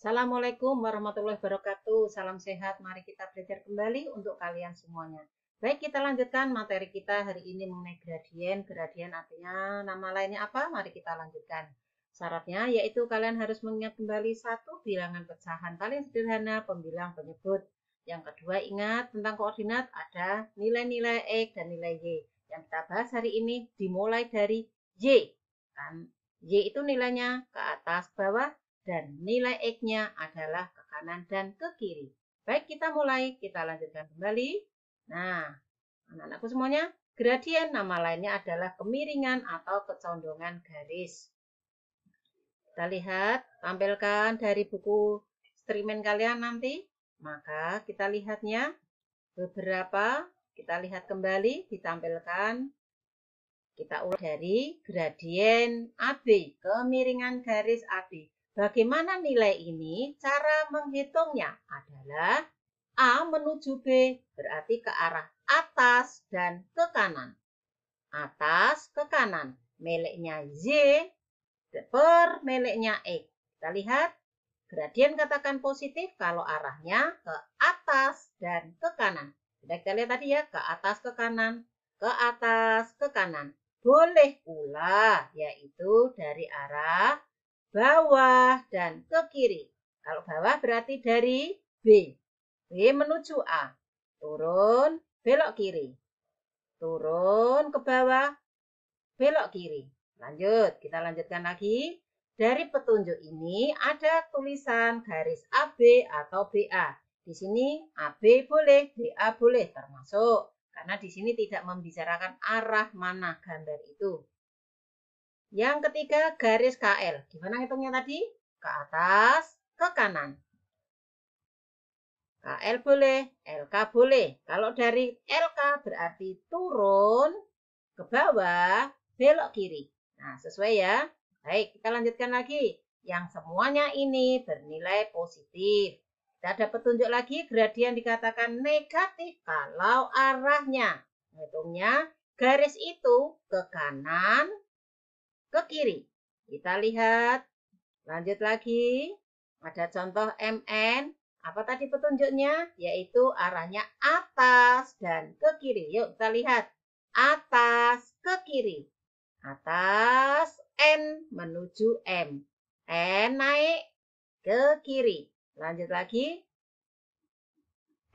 Assalamualaikum warahmatullahi wabarakatuh. Salam sehat. Mari kita belajar kembali untuk kalian semuanya. Baik, kita lanjutkan materi kita hari ini mengenai gradien. Gradien artinya nama lainnya apa? Mari kita lanjutkan. Syaratnya yaitu kalian harus mengingat kembali satu bilangan pecahan paling sederhana, pembilang penyebut. Yang kedua, ingat tentang koordinat ada nilai-nilai X dan nilai Y. Yang kita bahas hari ini dimulai dari Y. Kan Y itu nilainya ke atas, bawah, dan nilai X-nya adalah ke kanan dan ke kiri. Baik, kita mulai. Kita lanjutkan kembali. Nah, anak-anakku semuanya, gradien nama lainnya adalah kemiringan atau kecondongan garis. Kita lihat, tampilkan dari buku streamen kalian nanti. Maka kita lihatnya beberapa, kita lihat kembali, ditampilkan. Kita ulang dari gradien AB, kemiringan garis AB. Bagaimana nilai ini? Cara menghitungnya adalah A menuju B, berarti ke arah atas dan ke kanan. Atas ke kanan, miliknya Y per miliknya X. Kita lihat, gradien katakan positif kalau arahnya ke atas dan ke kanan. Sudah kita lihat tadi ya, ke atas ke kanan, ke atas ke kanan. Boleh pula, yaitu dari arah bawah dan ke kiri. Kalau bawah berarti dari B. B menuju A. Turun, belok kiri. Turun ke bawah, belok kiri. Lanjut, kita lanjutkan lagi. Dari petunjuk ini ada tulisan garis AB atau BA. Di sini AB boleh, BA boleh termasuk. Karena di sini tidak membicarakan arah mana gambar itu. Yang ketiga, garis KL. Gimana hitungnya tadi? Ke atas, ke kanan. KL boleh, LK boleh. Kalau dari LK berarti turun ke bawah, belok kiri. Nah, sesuai ya. Baik, kita lanjutkan lagi. Yang semuanya ini bernilai positif. Kita ada petunjuk lagi, gradien dikatakan negatif kalau arahnya. Hitungnya garis itu ke kanan, ke kiri. Kita lihat, lanjut lagi. Ada contoh MN. Apa tadi petunjuknya? Yaitu arahnya atas dan ke kiri. Yuk kita lihat. Atas ke kiri. Atas N menuju M. N naik ke kiri. Lanjut lagi.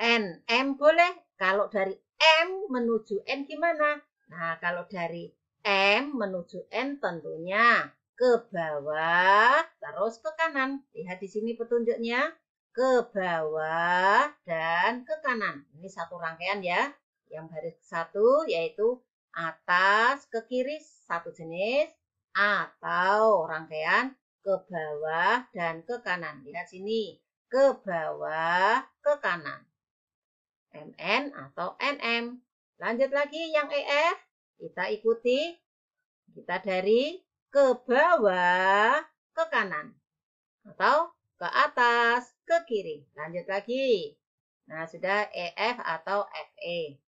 N. M boleh. Kalau dari M menuju N gimana? Nah, kalau dari M menuju N tentunya ke bawah, terus ke kanan. Lihat di sini petunjuknya. Ke bawah dan ke kanan. Ini satu rangkaian ya. Yang baris satu yaitu atas ke kiri satu jenis. Atau rangkaian ke bawah dan ke kanan. Lihat sini. Ke bawah, ke kanan. MN atau NM. Lanjut lagi yang EF. Kita ikuti. Kita dari ke bawah, ke kanan. Atau ke atas, ke kiri. Lanjut lagi. Nah, sudah EF atau FE.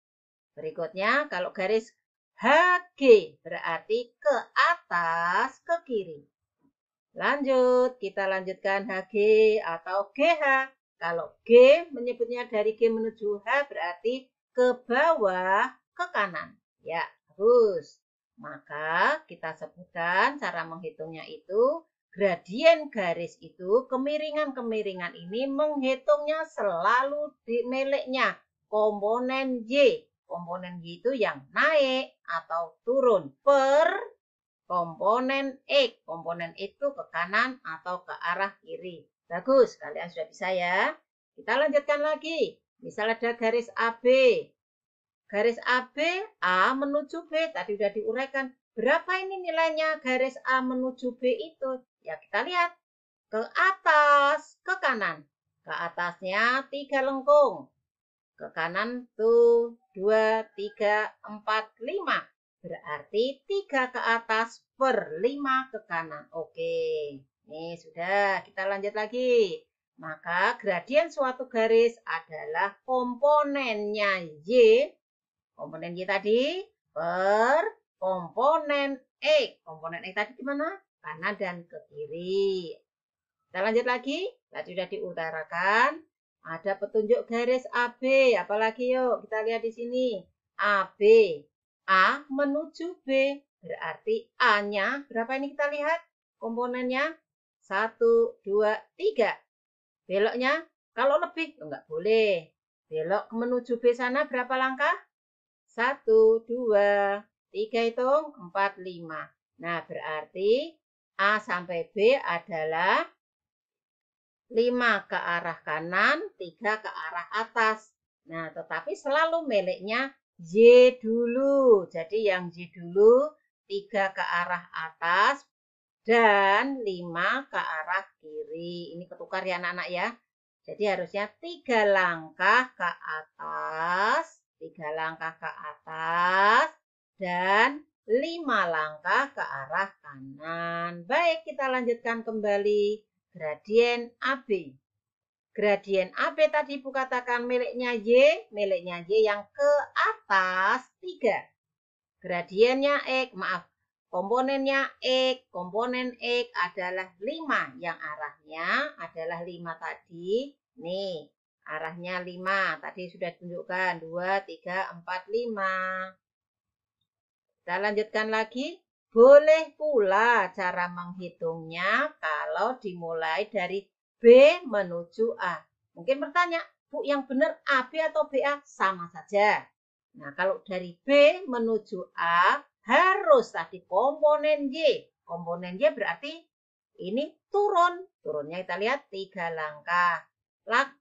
Berikutnya, kalau garis HG berarti ke atas, ke kiri. Lanjut, kita lanjutkan HG atau GH. Kalau G menyebutnya dari G menuju H berarti ke bawah, ke kanan. Ya, terus. Maka kita sebutkan cara menghitungnya itu gradien garis itu kemiringan-kemiringan ini menghitungnya selalu di miliknya komponen Y. Komponen Y itu yang naik atau turun per komponen X. Komponen itu ke kanan atau ke arah kiri. Bagus, kalian sudah bisa ya. Kita lanjutkan lagi. Misal ada garis AB. Garis AB, A menuju B. Tadi sudah diuraikan. Berapa ini nilainya garis A menuju B itu? Ya kita lihat. Ke atas, ke kanan. Ke atasnya 3 lengkung. Ke kanan tuh 2, 3, 4, 5. Berarti 3 ke atas per 5 ke kanan. Oke, ini sudah. Kita lanjut lagi. Maka gradien suatu garis adalah komponennya Y. Komponen Y tadi per komponen X. Komponen X tadi gimana? Kanan dan ke kiri. Kita lanjut lagi. Tadi sudah diutarakan. Ada petunjuk garis AB. Apalagi yuk, kita lihat di sini. AB. A menuju B. Berarti A-nya berapa ini kita lihat? Komponennya 1, 2, 3. Beloknya kalau lebih enggak boleh. Belok menuju B sana berapa langkah? 1, 2, 3 hitung 4, 5. Nah, berarti A sampai B adalah 5 ke arah kanan, 3 ke arah atas. Nah, tetapi selalu miliknya Y dulu. Jadi yang Y dulu 3 ke arah atas dan 5 ke arah kiri. Ini ketukar ya anak-anak ya. Jadi harusnya 3 langkah ke atas, 3 langkah ke atas, dan 5 langkah ke arah kanan. Baik, kita lanjutkan kembali. Gradien AB. Gradien AB tadi Bu katakan miliknya Y yang ke atas 3. Gradiennya X, maaf, komponennya X, komponen X adalah 5, yang arahnya adalah 5 tadi. Nih, arahnya 5, tadi sudah tunjukkan, 2, 3, 4, 5. Kita lanjutkan lagi. Boleh pula cara menghitungnya kalau dimulai dari B menuju A. Mungkin bertanya, Bu yang benar AB atau BA? Sama saja. Nah, kalau dari B menuju A harus tadi komponen Y. Komponen Y berarti ini turun. Turunnya kita lihat 3 langkah.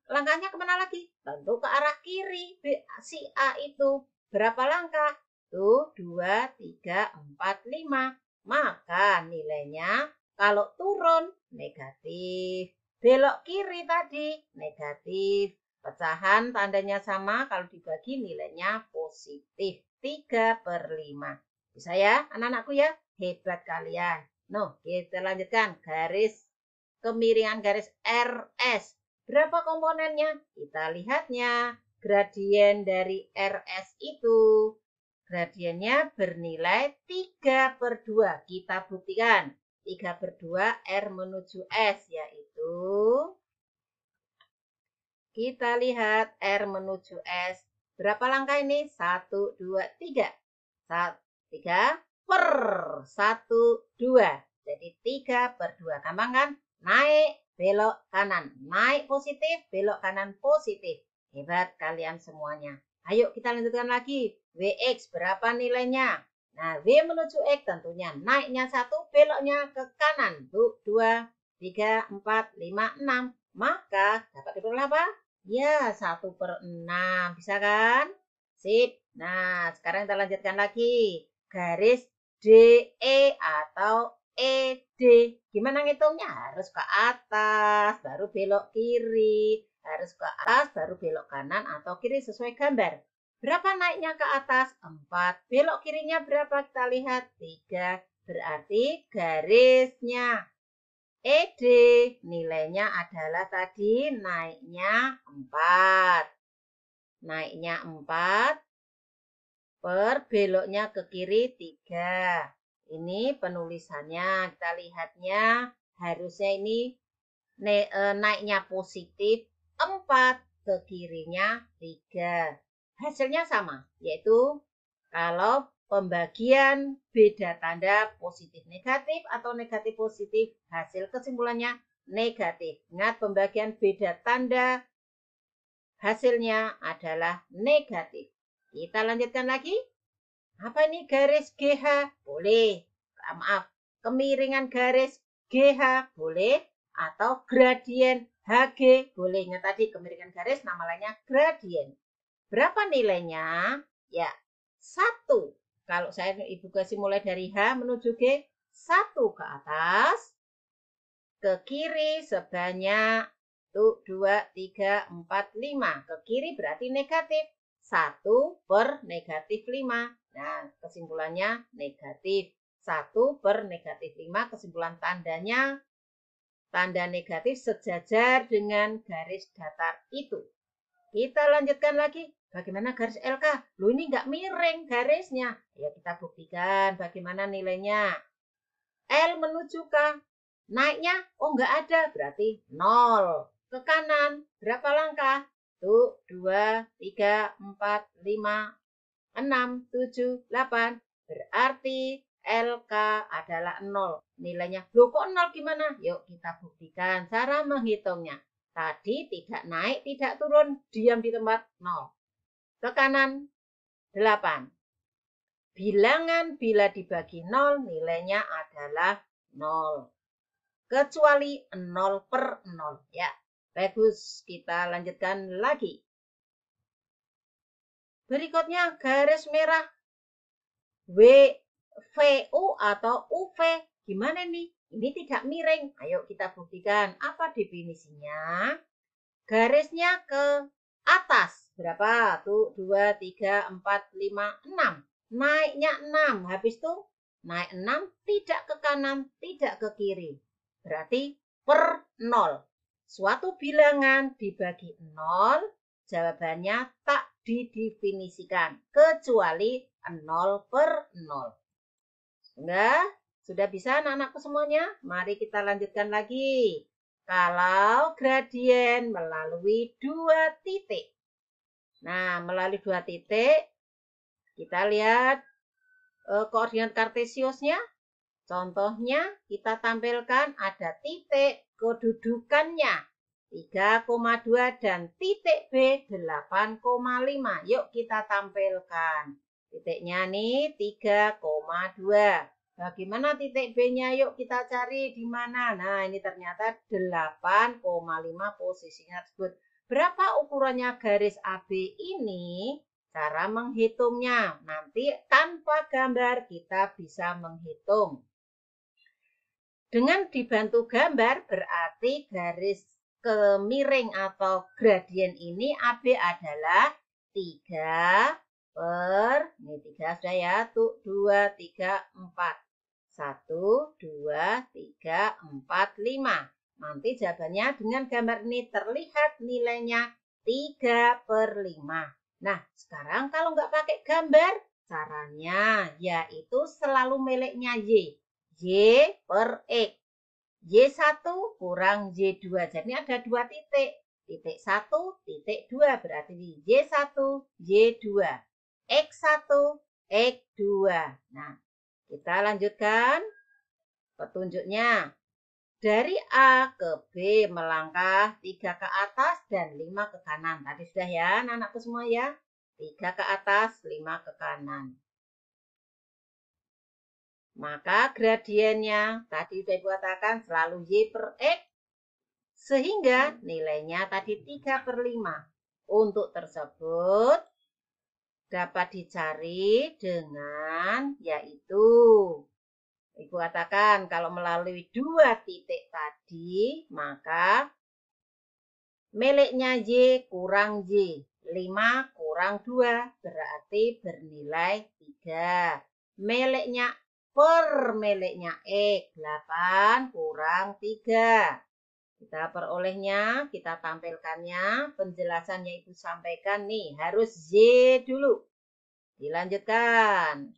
Langkahnya kemana lagi? Tentu ke arah kiri. Si A itu berapa langkah? Tuh, 2, 3, 4, 5. Maka nilainya kalau turun negatif. Belok kiri tadi negatif. Pecahan tandanya sama, kalau dibagi nilainya positif. 3/5. Bisa ya anak-anakku ya? Hebat kalian. Nah, kita lanjutkan. Garis kemiringan garis RS. Berapa komponennya? Kita lihatnya. Gradien dari RS itu. Gradiennya bernilai 3/2. Kita buktikan. 3/2 R menuju S, yaitu kita lihat R menuju S. Berapa langkah ini? 1, 2, 3. 3 per 1, 2. Jadi 3/2. Gampang kan? Naik, belok kanan. Naik positif, belok kanan positif. Hebat kalian semuanya. Ayo kita lanjutkan lagi. WX berapa nilainya? Nah, W menuju X tentunya naiknya 1, beloknya ke kanan. 2, 3, 4, 5, 6. Maka dapat diperoleh apa? Ya, 1/6. Bisa kan? Sip. Nah, sekarang kita lanjutkan lagi. Garis DE atau ED. Gimana ngitungnya? Harus ke atas, baru belok kiri. Harus ke atas, baru belok kanan atau kiri sesuai gambar. Berapa naiknya ke atas? 4. Belok kirinya berapa? Kita lihat. 3. Berarti garisnya ED nilainya adalah tadi naiknya 4. Naiknya 4 per beloknya ke kiri 3. Ini penulisannya, kita lihatnya harusnya ini naiknya positif 4, ke kirinya 3. Hasilnya sama, yaitu kalau pembagian beda tanda positif negatif atau negatif positif, hasil kesimpulannya negatif. Ingat, pembagian beda tanda hasilnya adalah negatif. Kita lanjutkan lagi. Apa ini garis GH? Boleh. Maaf, kemiringan garis GH boleh. Atau gradien HG boleh. Ingat tadi kemiringan garis nama lainnya gradien. Berapa nilainya? Ya, 1. Kalau saya Ibu kasih mulai dari H menuju G, 1 ke atas. Ke kiri sebanyak 2, 3, 4, 5. Ke kiri berarti negatif. 1 per negatif 5. Nah, kesimpulannya negatif. 1 per negatif 5. Kesimpulan tandanya, tanda negatif sejajar dengan garis datar itu. Kita lanjutkan lagi. Bagaimana garis LK? Loh, ini nggak miring garisnya. Ya, kita buktikan bagaimana nilainya. L menuju K. Naiknya, oh nggak ada, berarti 0. Ke kanan, berapa langkah? Tuh, 2, 3, 4, 5, 6, 7, 8. Berarti LK adalah 0. Nilainya, loh kok 0 gimana? Yuk kita buktikan cara menghitungnya. Tadi tidak naik, tidak turun, diam di tempat 0. Ke kanan, 8. Bilangan bila dibagi 0, nilainya adalah 0. Kecuali 0 per 0. Ya, bagus. Kita lanjutkan lagi. Berikutnya garis merah VU atau UV. Gimana nih? Ini tidak miring. Ayo kita buktikan. Apa definisinya? Garisnya ke atas. Berapa? Tuh, 2, 3, 4, 5, 6. Naiknya 6. Habis itu naik 6, tidak ke kanan, tidak ke kiri. Berarti per 0. Suatu bilangan dibagi 0, jawabannya tak didefinisikan. Kecuali 0 per 0. Sudah bisa anak-anakku semuanya? Mari kita lanjutkan lagi. Kalau gradien melalui 2 titik. Nah, melalui 2 titik, kita lihat koordinat kartesiusnya. Contohnya, kita tampilkan ada titik kedudukannya 3,2 dan titik B 8,5. Yuk kita tampilkan. Titiknya nih 3,2. Bagaimana titik B-nya? Yuk kita cari di mana. Nah, ini ternyata 8,5 posisinya tersebut. Berapa ukurannya garis AB ini? Cara menghitungnya. Nanti tanpa gambar kita bisa menghitung. Dengan dibantu gambar berarti garis kemiring atau gradien ini AB adalah 3 per, ini 3 sudah ya, tuh 2, 3, 4. 1, 2, 3, 4, 5. Nanti jawabannya dengan gambar ini terlihat nilainya 3 per 5. Nah, sekarang kalau nggak pakai gambar, caranya yaitu selalu miliknya Y. Y per X. Y1 kurang Y2. Jadi ada 2 titik. Titik 1, titik 2. Berarti Y1, Y2. X1, X2. Nah, kita lanjutkan petunjuknya. Dari A ke B melangkah 3 ke atas dan 5 ke kanan. Tadi sudah ya anak-anakku semua ya. 3 ke atas, 5 ke kanan. Maka gradiennya tadi saya katakan selalu Y per X. Sehingga nilainya tadi 3 per 5. Untuk tersebut dapat dicari dengan yaitu. Ibu katakan kalau melalui 2 titik tadi, maka miliknya Y kurang Y. 5 kurang 2 berarti bernilai 3. Miliknya per miliknya X 8 kurang 3. Kita perolehnya, kita tampilkannya, penjelasannya Ibu sampaikan nih, harus Y dulu. Dilanjutkan.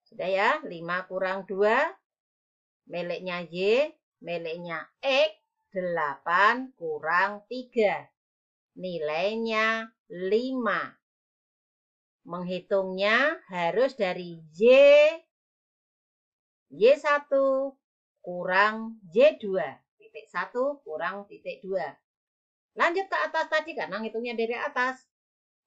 Sudah ya, 5 kurang 2, miliknya Y, miliknya X, 8 kurang 3. Nilainya 5. Menghitungnya harus dari Y1 kurang Y2. Titik 1 kurang titik 2. Lanjut ke atas tadi karena ngitungnya dari atas.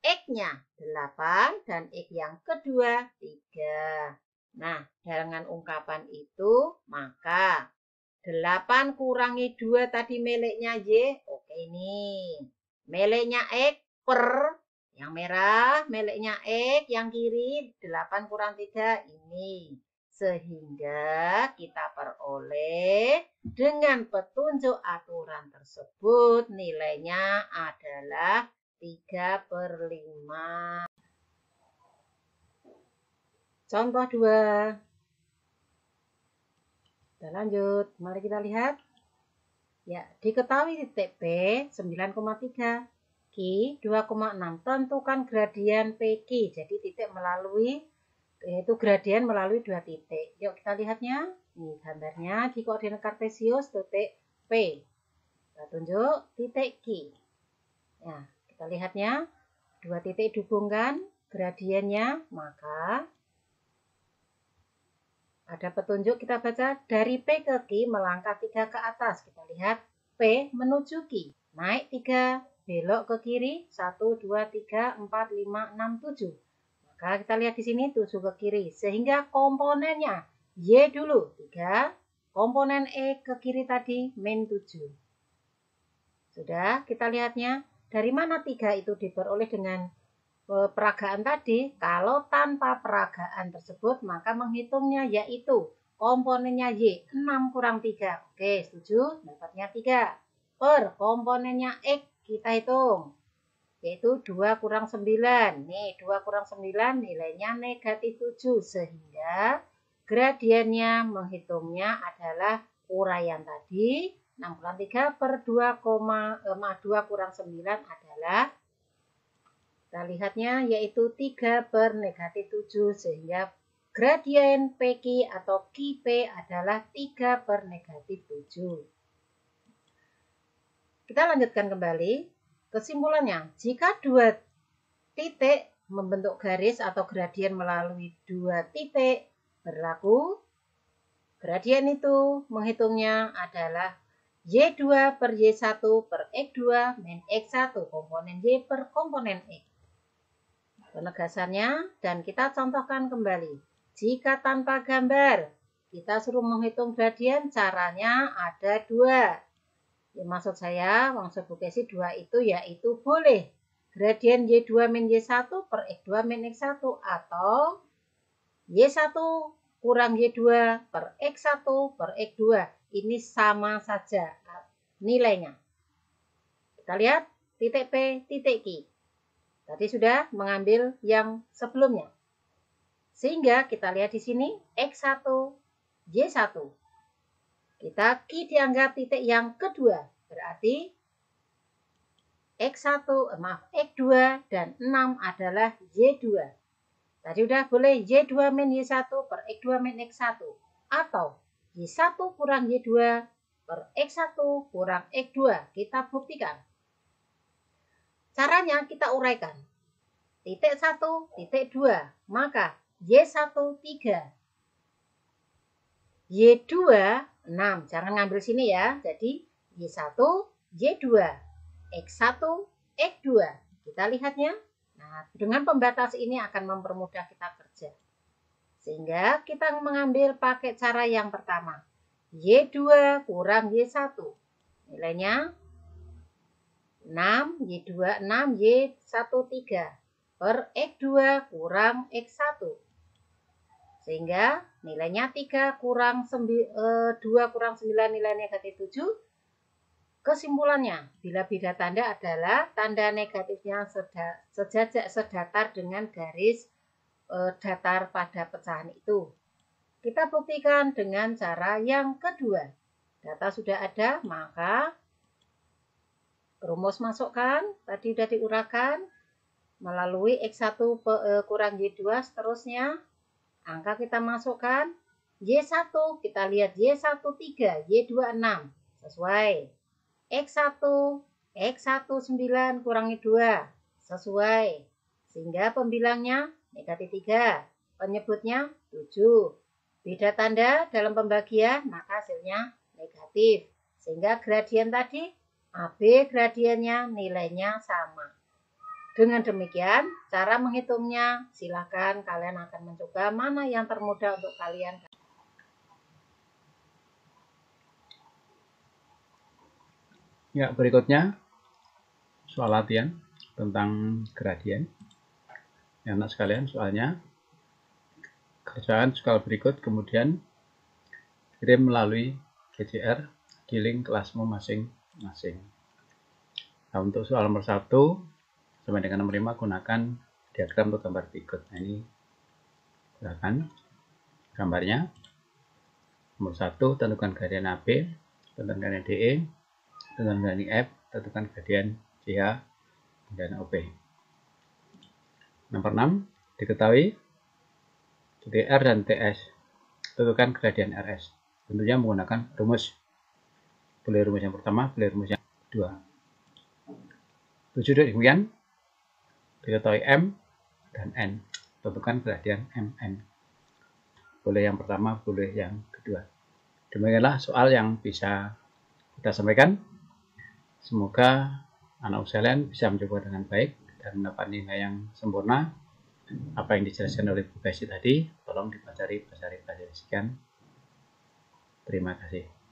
X-nya 8 dan X yang kedua 3. Nah, dengan ungkapan itu maka 8 kurangi 2 tadi miliknya Y. Oke ini. Miliknya X per yang merah, miliknya X, yang kiri 8 kurang 3 ini. Sehingga kita peroleh dengan petunjuk aturan tersebut nilainya adalah 3 per 5. Contoh 2. Kita lanjut. Mari kita lihat. Ya, diketahui titik P 9,3. Q 2,6. Tentukan gradien PQ. Jadi titik melalui yaitu gradien melalui 2 titik. Yuk kita lihatnya. Ini gambarnya di koordinat kartesius titik P. Kita tunjuk titik Q. Nah, kita lihatnya, dua titik dihubungkan, gradiennya, maka ada petunjuk kita baca dari P ke Q melangkah 3 ke atas. Kita lihat P menuju Q. Naik 3, belok ke kiri, 1, 2, 3, 4, 5, 6, 7. Maka kita lihat di sini 7 ke kiri. Sehingga komponennya Y dulu, 3. Komponen E ke kiri tadi, min 7. Sudah, kita lihatnya. Dari mana 3 itu diperoleh dengan peragaan tadi? Kalau tanpa peragaan tersebut, maka menghitungnya yaitu komponennya Y, 6 kurang 3. Oke, setuju? Dapatnya 3. Per komponennya X, kita hitung. Yaitu 2 kurang 9. Nih, 2 kurang 9 nilainya negatif 7. Sehingga gradiennya menghitungnya adalah uraian tadi. 6 kurang 3 per 2 kurang 9 adalah, kita lihatnya yaitu 3 per negatif 7. Sehingga gradien PQ atau QP adalah 3 per negatif 7. Kita lanjutkan kembali. Kesimpulannya, jika dua titik membentuk garis atau gradien melalui dua titik berlaku, gradien itu menghitungnya adalah Y2 per Y1 per X2 min X1 komponen Y per komponen X. Penegasannya, dan kita contohkan kembali. Jika tanpa gambar, kita suruh menghitung gradien, caranya ada 2. Ya, maksud Bu Kesi 2 itu yaitu boleh gradien Y2 min Y1 per X2 min X1 atau Y1 kurang Y2 per X1 per X2. Ini sama saja nilainya. Kita lihat titik P, titik Q. Tadi sudah mengambil yang sebelumnya. Sehingga kita lihat di sini X1, Y1. Kita Q dianggap titik yang kedua. Berarti X2 dan 6 adalah Y2. Tadi udah boleh Y2 min Y1 per X2 min X1. Atau Y1 kurang Y2 per X1 kurang X2. Kita buktikan. Caranya kita uraikan. Titik 1, titik 2. Maka Y1 3. Y2 6. Jangan ngambil sini ya. Jadi Y1, Y2. X1, X2. Kita lihatnya. Nah, dengan pembatas ini akan mempermudah kita kerja. Sehingga kita mengambil pakai cara yang pertama. Y2 kurang Y1. Nilainya 6, Y2 6, Y1 3. Per X2 kurang X1. Sehingga nilainya 3 kurang 2 kurang 9 nilai negatif 7. Kesimpulannya, bila beda tanda adalah tanda negatifnya sedatar dengan garis datar pada pecahan itu. Kita buktikan dengan cara yang kedua. Data sudah ada, maka rumus masukkan, tadi sudah diuraikan, melalui X1 kurang Y2 seterusnya. Angka kita masukkan, Y1 kita lihat Y1 3, Y2 6, sesuai. X1 9 kurangi 2, sesuai. Sehingga pembilangnya negatif 3, penyebutnya 7. Beda tanda dalam pembagian, maka hasilnya negatif. Sehingga gradien tadi, AB gradiennya nilainya sama. Dengan demikian, cara menghitungnya, silakan kalian akan mencoba mana yang termudah untuk kalian. Ya, berikutnya soal latihan tentang gradien. Ya, anak sekalian, soalnya kerjaan soal berikut kemudian kirim melalui GCR di link kelasmu masing-masing. Nah, untuk soal nomor 1 sampai dengan nomor 5 gunakan diagram atau gambar berikut. Nah, ini gunakan gambarnya. Nomor 1, tentukan gradien AB, tentukan gradien DE, tentukan gradien F, tentukan gradien CH dan OP. Nomor 6, diketahui titik R dan TS, tentukan gradien RS. Tentunya menggunakan rumus. Boleh rumus yang pertama, boleh rumus yang kedua. 7 demikian. Diketahui M dan N. Tentukan gradian MN. Boleh yang pertama, boleh yang kedua. Demikianlah soal yang bisa kita sampaikan. Semoga anak sekalian bisa mencoba dengan baik dan mendapat nilai yang sempurna. Apa yang dijelaskan oleh Bu Besi tadi, tolong dipelajari. Sekian. Terima kasih.